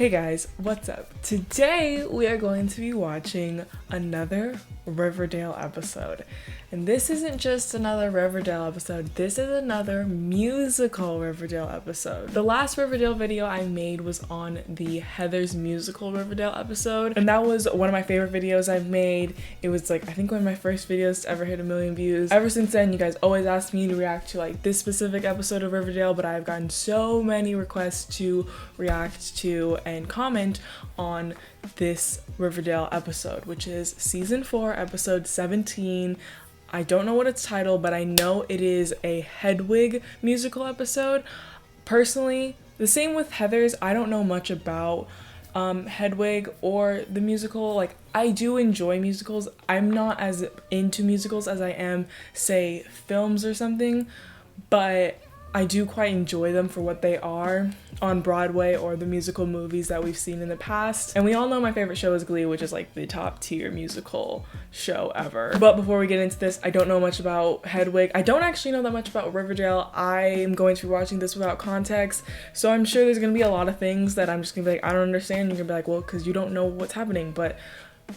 Hey guys, what's up? Today we are going to be watching another Riverdale episode. And this isn't just another Riverdale episode, this is another musical Riverdale episode. The last Riverdale video I made was on the Heather's musical Riverdale episode, and that was one of my favorite videos I've made. It was like, I think one of my first videos to ever hit 1 million views. Ever since then, you guys always ask me to react to like this specific episode of Riverdale, but I've gotten so many requests to react to and comment on this Riverdale episode, which is season 4, episode 17. I don't know what it's titled, but I know it is a Hedwig musical episode. Personally, the same with Heather's, I don't know much about Hedwig or the musical. Like, I do enjoy musicals. I'm not as into musicals as I am, say, films or something, but I do quite enjoy them for what they are on Broadway or the musical movies that we've seen in the past. And we all know my favorite show is Glee, which is like the top tier musical show ever. But before we get into this, I don't know much about Hedwig. I don't actually know that much about Riverdale. I am going to be watching this without context, so I'm sure there's gonna be a lot of things that I'm just gonna be like, I don't understand. You're gonna be like, well, because you don't know what's happening. But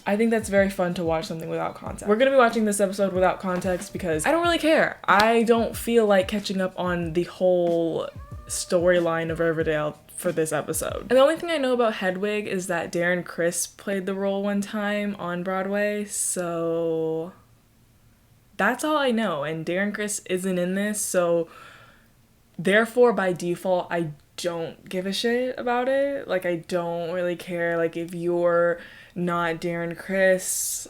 I think that's very fun to watch something without context. We're gonna be watching this episode without context because I don't really care. I don't feel like catching up on the whole storyline of Riverdale for this episode. And the only thing I know about Hedwig is that Darren Criss played the role one time on Broadway, so that's all I know. And Darren Criss isn't in this, so therefore by default I don't give a shit about it. Like, I don't really care. Like, if you're not Darren Criss,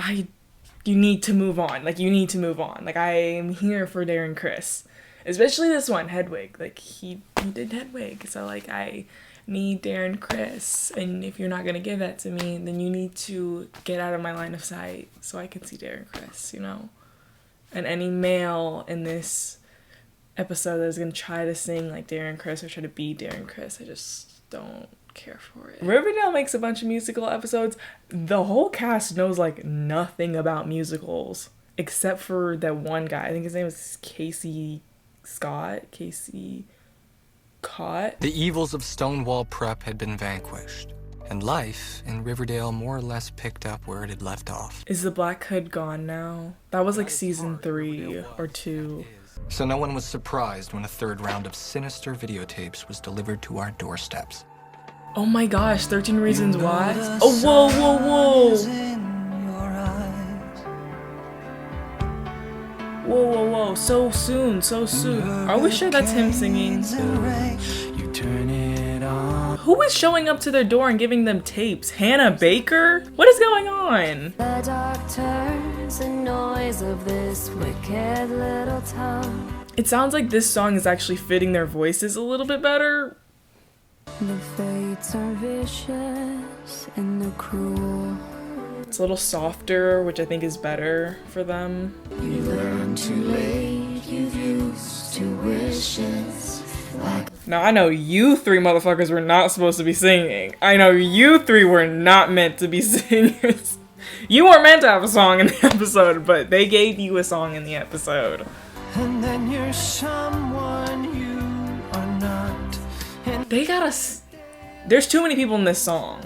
you need to move on. Like, you need to move on. Like, I am here for Darren Criss, especially this one, Hedwig. Like, he did Hedwig, so like, I need Darren Criss. And if you're not gonna give that to me, then you need to get out of my line of sight so I can see Darren Criss, you know. And any male in this episode that is gonna try to sing like Darren Criss or try to be Darren Criss, I just don't care for it. Riverdale makes a bunch of musical episodes. The whole cast knows like nothing about musicals except for that one guy. I think his name is Casey Cott. The evils of Stonewall Prep had been vanquished, and life in Riverdale more or less picked up where it had left off. Is the Black Hood gone now? That was like season 3 or 2. So no one was surprised when a third round of sinister videotapes was delivered to our doorsteps. Oh my gosh, 13 Reasons Why? Oh, whoa, whoa, whoa! Whoa, whoa, whoa, so soon. Are we sure that's him singing? Who is showing up to their door and giving them tapes? Hannah Baker? What is going on? The dark turns the noise of this wicked little town. It sounds like this song is actually fitting their voices a little bit better. The fates are vicious and the cruel. It's a little softer, which I think is better for them. You learn too late, you've used to wishes. Now, I know you three motherfuckers were not supposed to be singing. I know you three were not meant to be singers. You weren't meant to have a song in the episode, but they gave you a song in the episode. And then you're someone you are not. They got us. There's too many people in this song.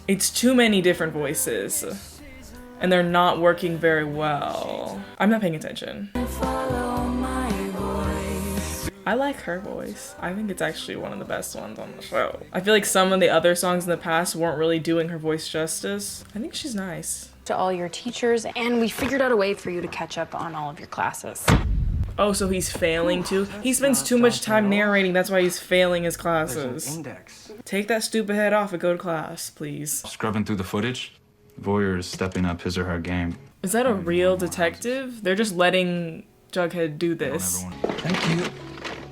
It's too many different voices. And they're not working very well. I'm not paying attention. Follow my voice. I like her voice. I think it's actually one of the best ones on the show. I feel like some of the other songs in the past weren't really doing her voice justice. I think she's nice. To all your teachers, and we figured out a way for you to catch up on all of your classes. Oh, so he's failing too? He spends too much time narrating, that's why he's failing his classes. Take that stupid head off and go to class, please. Scrubbing through the footage, Voyeur is stepping up his or her game. Is that a real detective? They're just letting Jughead do this. Thank you.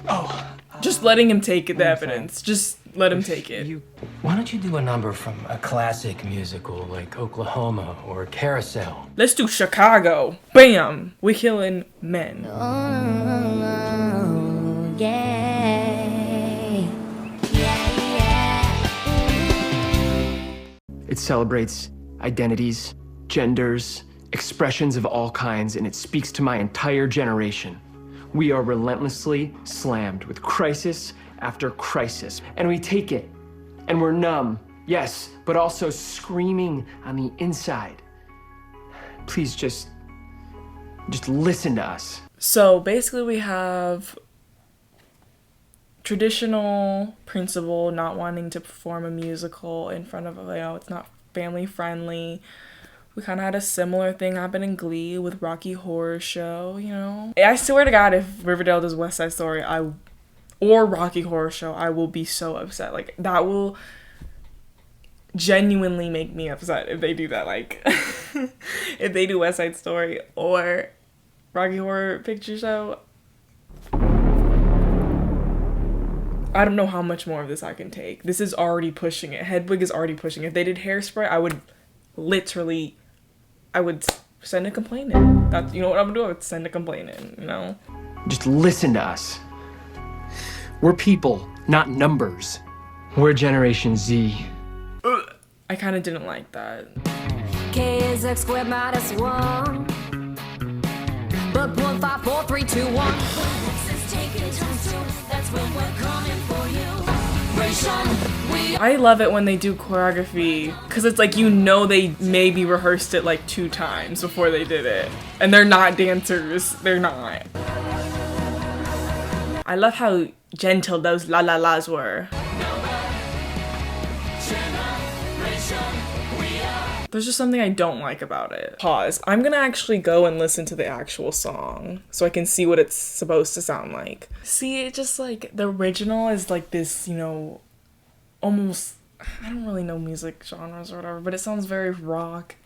Oh. Just letting him take the evidence. Just let him take it. Why don't you do a number from a classic musical like Oklahoma or Carousel? Let's do Chicago. Bam! We killing men. Oh, yeah. It celebrates identities, genders, expressions of all kinds, and it speaks to my entire generation. We are relentlessly slammed with crisis after crisis, and we take it And we're numb, yes, but also screaming on the inside. Please just listen to us. So basically we have traditional principal not wanting to perform a musical in front of, it's not family friendly. We kind of had a similar thing happen in Glee with Rocky Horror Show, I swear to God, if Riverdale does West Side Story, or Rocky Horror Show, I will be so upset. Like, that will genuinely make me upset if they do that. Like, if they do West Side Story or Rocky Horror Picture Show, I don't know how much more of this I can take. This is already pushing it. Hedwig is already pushing it. If they did Hairspray, I would send a complaint in. That's, what I'm gonna do? I would send a complaint in, Just listen to us. We're people, not numbers. We're Generation Z. I kind of didn't like that. K is X squared minus 1. But 0.5, 4, 3, 2, 1. That's when we're coming for you. I love it when they do choreography, because it's like, they maybe rehearsed it like 2 times before they did it. And they're not dancers. They're not. I love how gentle those la-la-las were. There's just something I don't like about it. Pause. I'm gonna actually go and listen to the actual song so I can see what it's supposed to sound like. See, it just like, the original is like this, almost, I don't really know music genres or whatever, but it sounds very rock.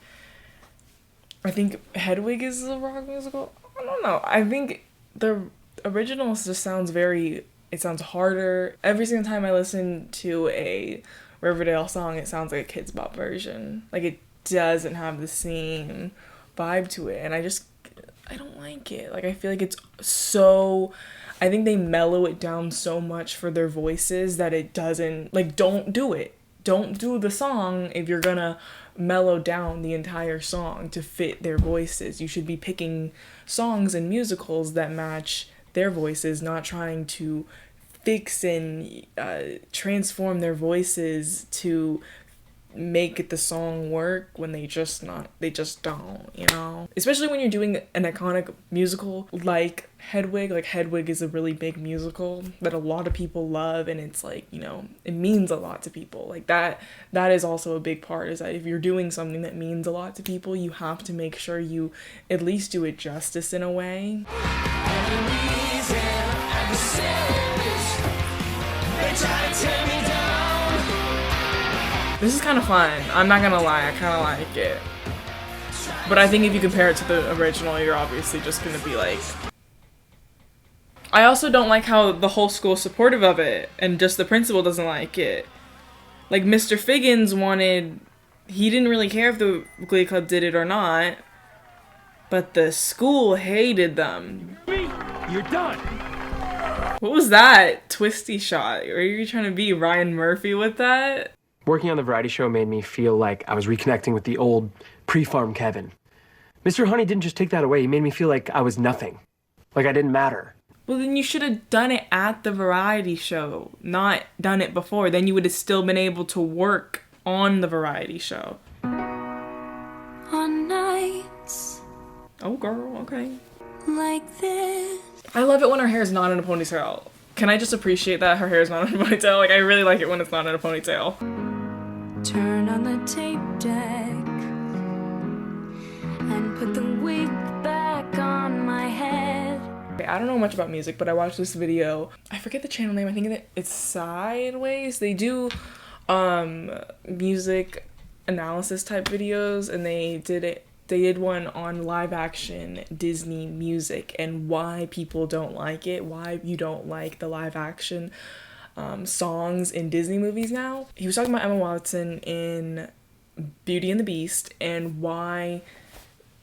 I think Hedwig is a rock musical. I don't know. I think the original just sounds it sounds harder. Every single time I listen to a Riverdale song, it sounds like a Kids Bop version. Like, it doesn't have the same vibe to it, and I don't like it. Like, I feel like I think they mellow it down so much for their voices that it doesn't, like, don't do it. Don't do the song if you're gonna mellow down the entire song to fit their voices. You should be picking songs and musicals that match their voices, not trying to fix and transform their voices to make the song work when they just don't, Especially when you're doing an iconic musical like Hedwig. Like, Hedwig is a really big musical that a lot of people love, and it's like, it means a lot to people. Like, that is also a big part, is that if you're doing something that means a lot to people, you have to make sure you at least do it justice in a way. This is kind of fun. I'm not gonna lie, I kind of like it. But I think if you compare it to the original, you're obviously just gonna be like... I also don't like how the whole school's supportive of it, and just the principal doesn't like it. Like, Mr. Figgins he didn't really care if the Glee Club did it or not, but the school hated them. You're done. What was that twisty shot? Are you trying to be Ryan Murphy with that? Working on the variety show made me feel like I was reconnecting with the old pre-farm Kevin. Mr. Honey didn't just take that away. He made me feel like I was nothing. Like I didn't matter. Well, then you should have done it at the variety show, not done it before. Then you would have still been able to work on the variety show. On nights Oh, girl, okay. like this. I love it when her hair is not in a ponytail. Can I just appreciate that her hair is not in a ponytail? Like, I really like it when it's not in a ponytail. Turn on the tape deck and put the wig back on my head. Okay, I don't know much about music, but I watched this video. I forget the channel name. I think it's Sideways. They do music analysis type videos, and they did one on live action Disney music and why people don't like it, why you don't like the live action songs in Disney movies now. He was talking about Emma Watson in Beauty and the Beast and why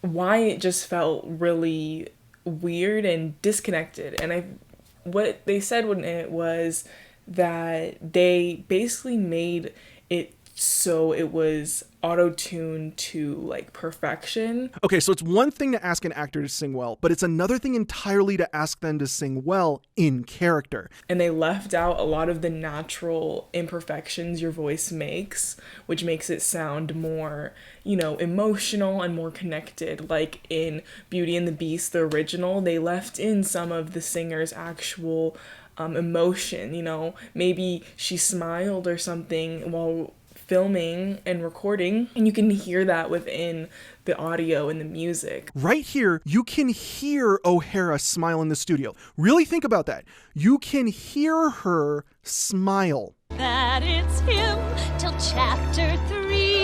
it just felt really weird and disconnected. And what they said when it was that they basically made it so it was auto-tuned to like perfection. Okay, so it's one thing to ask an actor to sing well, but it's another thing entirely to ask them to sing well in character. And they left out a lot of the natural imperfections your voice makes, which makes it sound more, you know, emotional and more connected. Like in Beauty and the Beast, the original, they left in some of the singer's actual emotion, you know, maybe she smiled or something while filming and recording, and you can hear that within the audio and the music. Right here, you can hear O'Hara smile in the studio. Really think about that. You can hear her smile. That it's him till chapter 3.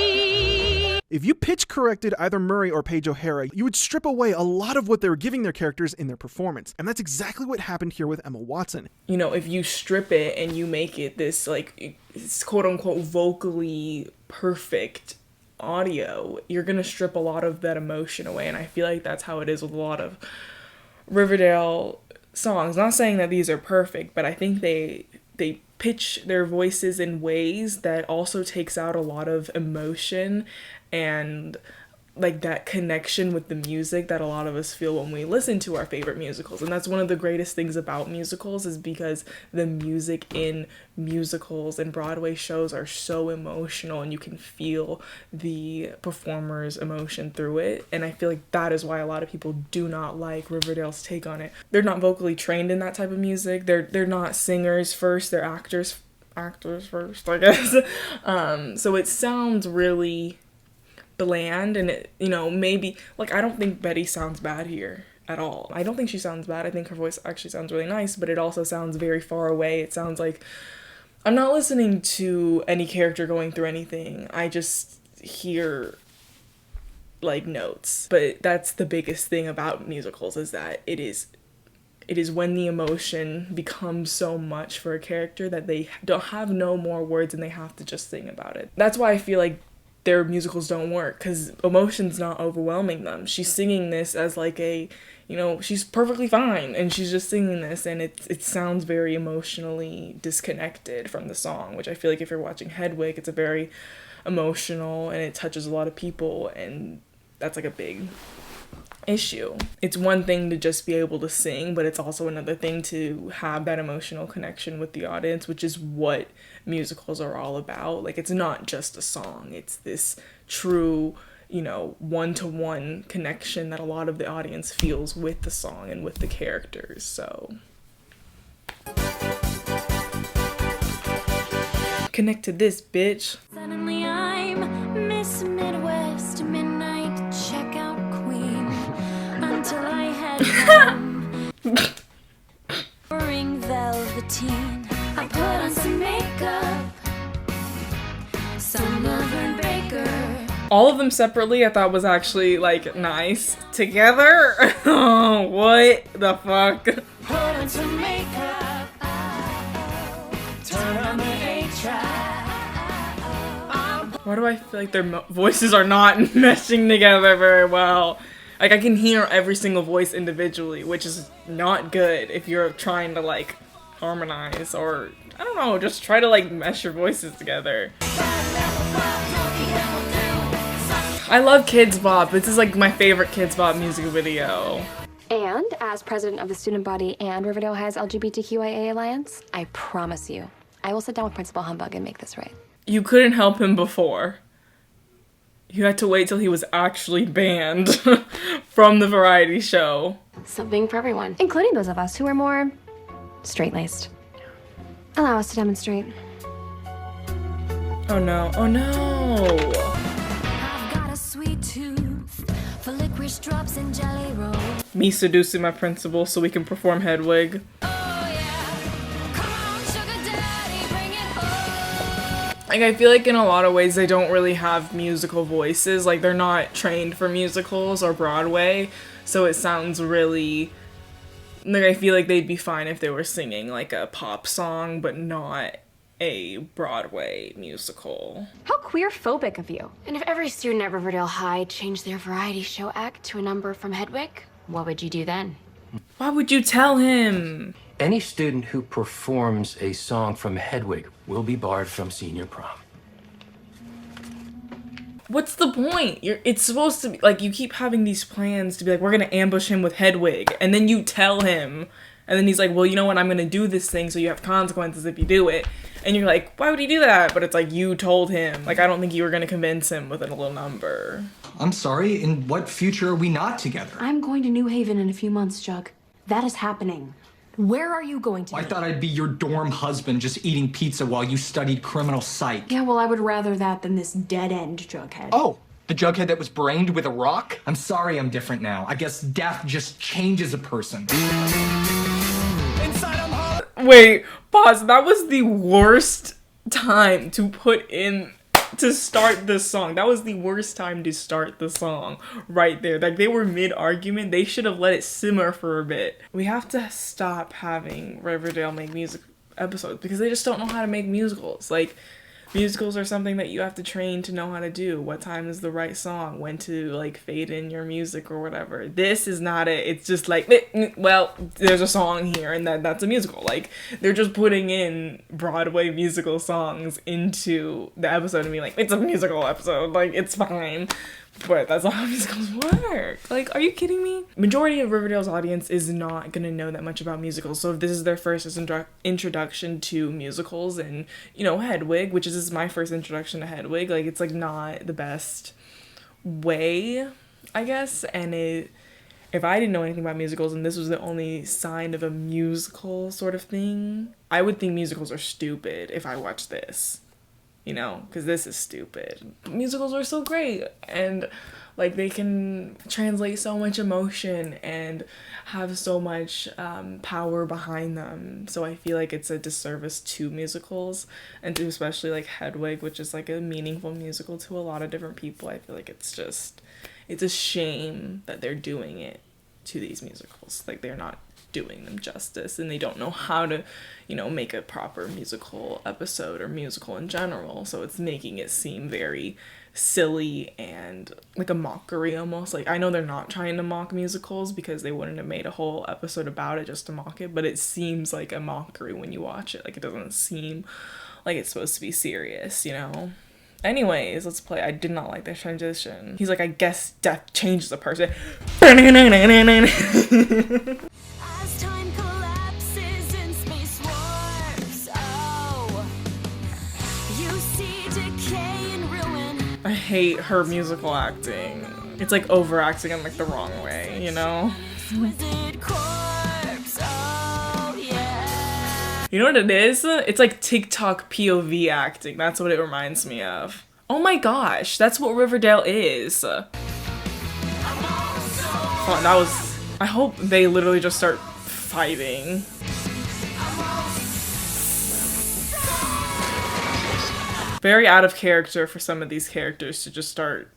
If you pitch corrected either Murray or Paige O'Hara, you would strip away a lot of what they were giving their characters in their performance. And that's exactly what happened here with Emma Watson. You know, if you strip it and you make it this, like, quote unquote, vocally perfect audio, you're gonna strip a lot of that emotion away. And I feel like that's how it is with a lot of Riverdale songs. Not saying that these are perfect, but I think they pitch their voices in ways that also takes out a lot of emotion and like that connection with the music that a lot of us feel when we listen to our favorite musicals. And that's one of the greatest things about musicals, is because the music in musicals and Broadway shows are so emotional and you can feel the performer's emotion through it. And I feel like that is why a lot of people do not like Riverdale's take on it. They're not vocally trained in that type of music. They're not singers first, they're actors first, I guess. So it sounds really bland, and it, you know, maybe like I don't think Betty sounds bad here at all. I don't think she sounds bad. I think her voice actually sounds really nice, but it also sounds very far away. It sounds like I'm not listening to any character going through anything. I just hear like notes. But that's the biggest thing about musicals, is that it is when the emotion becomes so much for a character that they don't have no more words and they have to just sing about it. That's why I feel like their musicals don't work, because emotion's not overwhelming them. She's singing this as like a, you know, she's perfectly fine and she's just singing this, and it sounds very emotionally disconnected from the song, which I feel like if you're watching Hedwig, it's a very emotional and it touches a lot of people, and that's like a big issue. It's one thing to just be able to sing, but it's also another thing to have that emotional connection with the audience, which is what musicals are all about. Like, it's not just a song, it's this true, you know, one-to-one connection that a lot of the audience feels with the song and with the characters. So connect to this, bitch. Suddenly I'm Miss Midwest Midnight Checkout Queen until I had come wearing velveteen. I put on some makeup, some Laverne Baker. All of them separately I thought was actually like nice. Together? Oh, what the fuck? Put on some makeup. Turn on the A-track. Why do I feel like their voices are not meshing together very well? Like, I can hear every single voice individually, which is not good if you're trying to like harmonize, or I don't know, just try to like mesh your voices together. I love Kids Bop. This is like my favorite Kids Bop music video. And as president of the student body and Riverdale High's LGBTQIA Alliance, I promise you, I will sit down with Principal Humbug and make this right. You couldn't help him before. You had to wait till he was actually banned from the variety show. Something for everyone, including those of us who are more straight-laced. Allow us to demonstrate. Oh no, oh no! I've got a sweet tooth for licorice drops and jelly rolls. Me seducing my principal so we can perform Hedwig. Like, I feel like in a lot of ways they don't really have musical voices. Like, they're not trained for musicals or Broadway, so it sounds really... Like, I feel like they'd be fine if they were singing, like, a pop song, but not a Broadway musical. How queer-phobic of you. And if every student at Riverdale High changed their variety show act to a number from Hedwig, what would you do then? Why would you tell him? Any student who performs a song from Hedwig will be barred from senior prom. what's the point? It's supposed to be like, you keep having these plans to be like, we're gonna ambush him with Hedwig, and then you tell him, and then he's like, well, you know what, I'm gonna do this thing, so you have consequences if you do it. And you're like, why would he do that? But it's like, you told him. Like, I don't think you were gonna convince him with a little number. I'm sorry, in what future are we not together? I'm going to New Haven in a few months, Jug. That is happening. Where are you going to I be? thought I'd be your dorm husband just eating pizza while you studied criminal psych. Yeah, well, I would rather that than this dead-end Jughead. Oh, the Jughead that was brained with a rock? I'm sorry I'm different now. I guess death just changes a person. Wait, pause. That was the worst time to put in to start this song. That was the worst time to start the song right there. Like, they were mid-argument. They should have let it simmer for a bit. We have to stop having Riverdale make music episodes because they just don't know how to make musicals. Like, musicals are something that you have to train to know how to do. What time is the right song? When to, like, fade in your music or whatever. This is not it. It's just like, well, there's a song here and that's a musical. Like, they're just putting in Broadway musical songs into the episode and being like, it's a musical episode. Like, it's fine. But that's not how musicals work. Like, are you kidding me? Majority of Riverdale's audience is not gonna know that much about musicals. So if this is their first introduction to musicals and, you know, Hedwig, which is my first introduction to Hedwig, like, it's like not the best way, I guess. And if I didn't know anything about musicals and this was the only sign of a musical sort of thing, I would think musicals are stupid if I watched this. You know, because this is stupid. Musicals are so great, and like they can translate so much emotion and have so much power behind them. So I feel like it's a disservice to musicals, and to especially like Hedwig, which is like a meaningful musical to a lot of different people. I feel like it's a shame that they're doing it to these musicals. Like, they're not doing them justice, and they don't know how to, you know, make a proper musical episode or musical in general. So it's making it seem very silly and like a mockery almost. Like, I know they're not trying to mock musicals because they wouldn't have made a whole episode about it just to mock it, but it seems like a mockery when you watch it. Like, it doesn't seem like it's supposed to be serious, you know? Anyways, let's play. I did not like this transition. He's like, I guess death changes a person. As time collapses in space wars, oh, you see decay and ruin. I hate her musical acting. It's like overacting in like the wrong way, you know? Exquisite corpse, oh yeah. You know what it is? It's like TikTok POV acting. That's what it reminds me of. Oh my gosh, that's what Riverdale is. Oh, that was... I hope they literally just start fighting. Very out of character for some of these characters to just start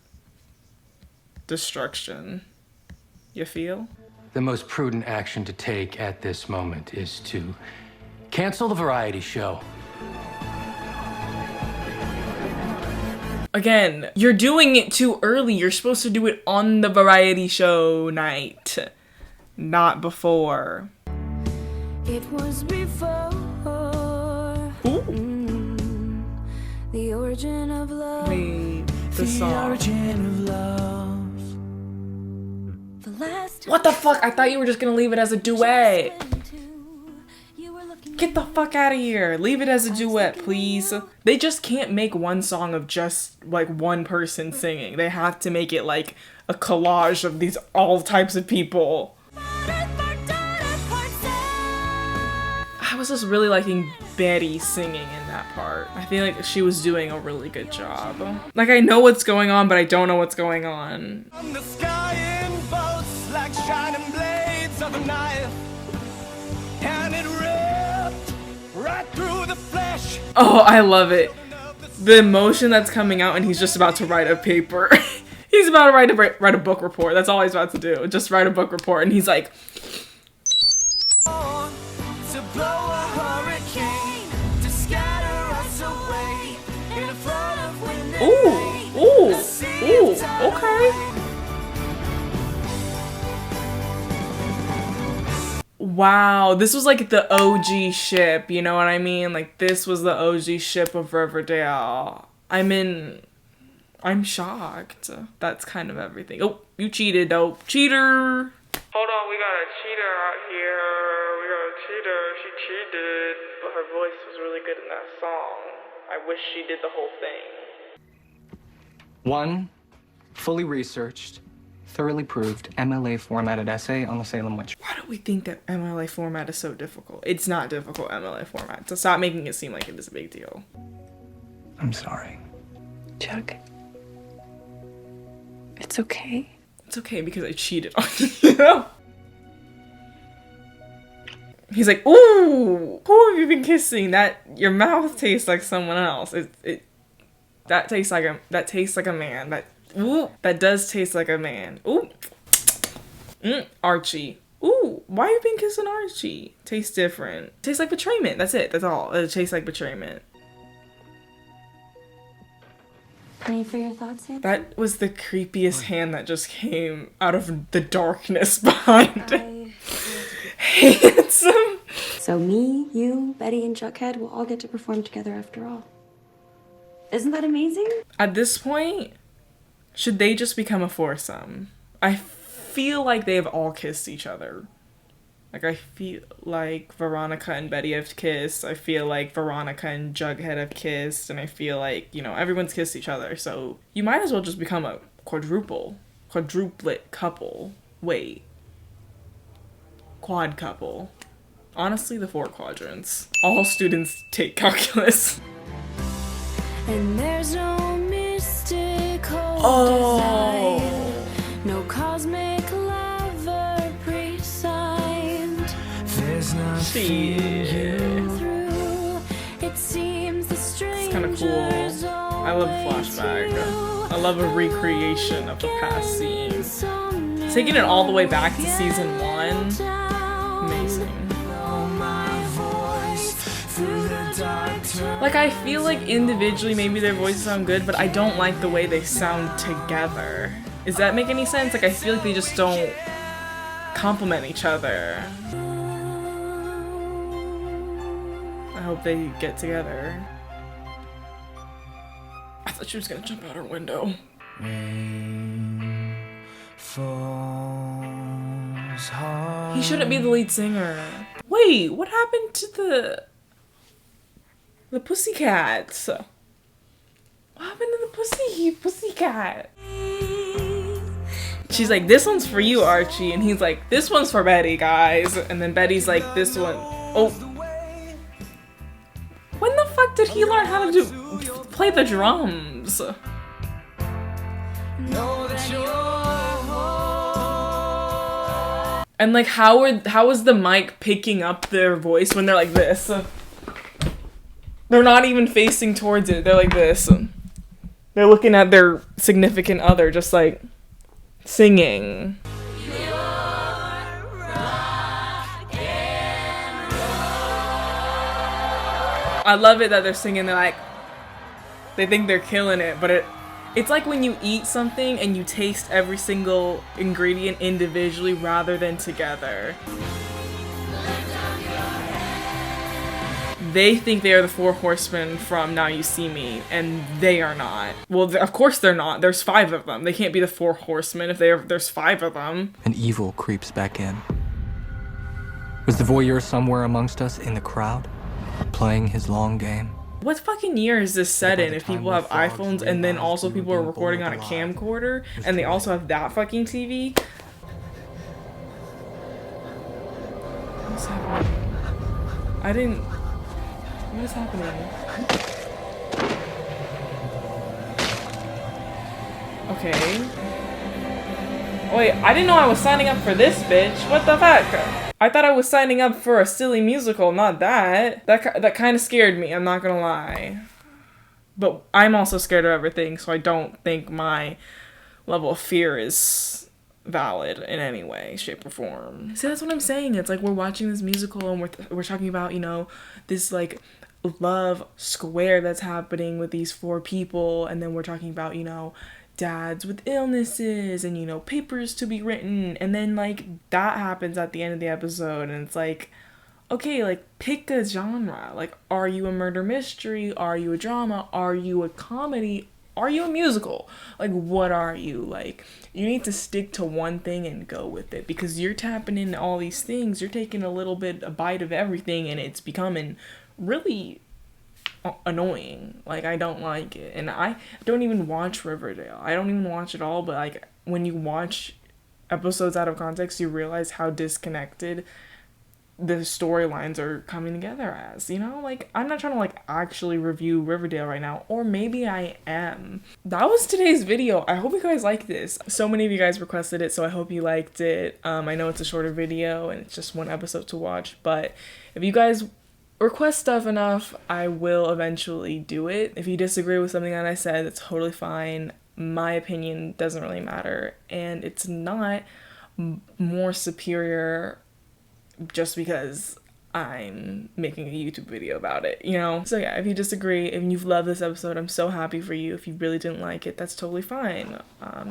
destruction. You feel? The most prudent action to take at this moment is to cancel the variety show. Again, you're doing it too early. You're supposed to do it on the variety show night, not before. It was before. The origin of love. Wait, the song. The last What the fuck? I thought you were just gonna leave it as a duet. Get the fuck out of here. Leave it as a duet, please. They just can't make one song of just like one person singing. They have to make it like a collage of these all types of people. I was just really liking Betty singing in that part. I feel like she was doing a really good job. Like, I know what's going on, but I don't know what's going on. From the sky in bolts like shining blades of a knife, and it ripped right through the flesh. Oh, I love it. The emotion that's coming out, and he's just about to write a paper. He's about to write a book report. That's all he's about to do. Just write a book report, and he's like... To blow a hurricane, to scatter us away in a flood of wind and rain. Ooh, okay. Wow, this was like the OG ship, you know what I mean? Like, this was the OG ship of Riverdale. I'm shocked. That's kind of everything. Oh, you cheated though. Cheater! Hold on, we got a cheater out here. We got a cheater. She cheated, but her voice was really good in that song. I wish she did the whole thing. One fully researched, thoroughly proved MLA formatted essay on the Salem witch. Why do we think that MLA format is so difficult? It's not difficult, MLA format. So stop making it seem like it is a big deal. I'm sorry. Chuck. It's okay. It's okay because I cheated on you. He's like, ooh, who have you been kissing? That your mouth tastes like someone else. That tastes like a man. That does taste like a man. Ooh, Archie. Ooh, why you been kissing Archie? Tastes different. Tastes like betrayment. That's it. That's all. It tastes like betrayment. Any for your thoughts, Nancy? That was the creepiest hand that just came out of the darkness behind it. Handsome. So me, you, Betty, and Jughead will all get to perform together after all. Isn't that amazing? At this point, should they just become a foursome? I feel like they've all kissed each other. Like, I feel like Veronica and Betty have kissed. I feel like Veronica and Jughead have kissed. And I feel like, you know, everyone's kissed each other. So you might as well just become a quadruplet couple. Wait. Quad couple. Honestly, the 4 quadrants. All students take calculus. And there's no mystical Oh. design, no cosmic lover pre-signed. There's nothing Through, it seems the It's kind of cool. strangers I love a flashback. I love a recreation of the past scenes. Taking it all the way back to season 1. Amazing. Like, I feel like individually maybe their voices sound good, but I don't like the way they sound together. Does that make any sense? Like, I feel like they just don't complement each other. I hope they get together. I thought she was gonna jump out her window. Rain falls hard. He shouldn't be the lead singer. Wait, what happened to the Pussycats? What happened to the Pussycat? She's like, this one's for you, Archie. And he's like, this one's for Betty, guys. And then Betty's like, this one. Oh. When the fuck did he learn how to play the drums? And like, how is the mic picking up their voice when they're like this? They're not even facing towards it. They're like this. They're looking at their significant other, just like singing. I love it that they're singing. They're like, they think they're killing it, but it's like when you eat something and you taste every single ingredient individually rather than together. They think they are the 4 horsemen from Now You See Me, and they are not. Well, of course they're not. There's 5 of them. They can't be the 4 horsemen if there's 5 of them. And evil creeps back in. Was the voyeur somewhere amongst us in the crowd, playing his long game? What fucking year is this set in if people have iPhones and then also people are recording on a camcorder and they also have that fucking TV? What's happening? What is happening? Okay. Wait, I didn't know I was signing up for this, bitch. What the fuck? I thought I was signing up for a silly musical, not that. That kind of scared me, I'm not gonna lie. But I'm also scared of everything, so I don't think my level of fear is valid in any way, shape, or form. See, that's what I'm saying. It's like we're watching this musical and we're talking about, you know, this like love square that's happening with these 4 people, and then we're talking about, you know, dads with illnesses and, you know, papers to be written, and then like that happens at the end of the episode, and it's like, okay, like pick a genre. Like, are you a murder mystery? Are you a drama? Are you a comedy? are you a musical? Like, what are you? Like, you need to stick to one thing and go with it, because you're tapping into all these things. You're taking a bite of everything, and it's becoming really annoying. Like, I don't like it. And I don't even watch Riverdale. I don't even watch it all, but like, when you watch episodes out of context, you realize how disconnected the storylines are coming together as, you know? Like, I'm not trying to like actually review Riverdale right now, or maybe I am. That was today's video. I hope you guys like this. So many of you guys requested it, so I hope you liked it. I know it's a shorter video and it's just one episode to watch, but if you guys request stuff enough, I will eventually do it. If you disagree with something that I said, that's totally fine. My opinion doesn't really matter, and it's not more superior just because I'm making a YouTube video about it, you know? So yeah, if you disagree, if you've loved this episode, I'm so happy for you. If you really didn't like it, that's totally fine.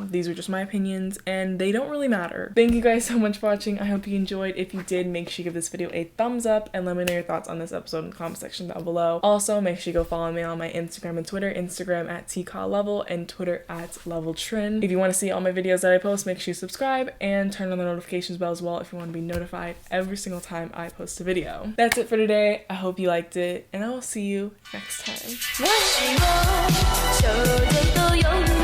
These were just my opinions, and they don't really matter. Thank you guys so much for watching. I hope you enjoyed. If you did, make sure you give this video a thumbs up, and let me know your thoughts on this episode in the comment section down below. Also, make sure you go follow me on my Instagram and Twitter. Instagram at @tcalllevel and Twitter at @leveltrin. If you want to see all my videos that I post, make sure you subscribe and turn on the notifications bell as well if you want to be notified every single time I post a video. That's it for today. I hope you liked it, and I will see you next time. Bye!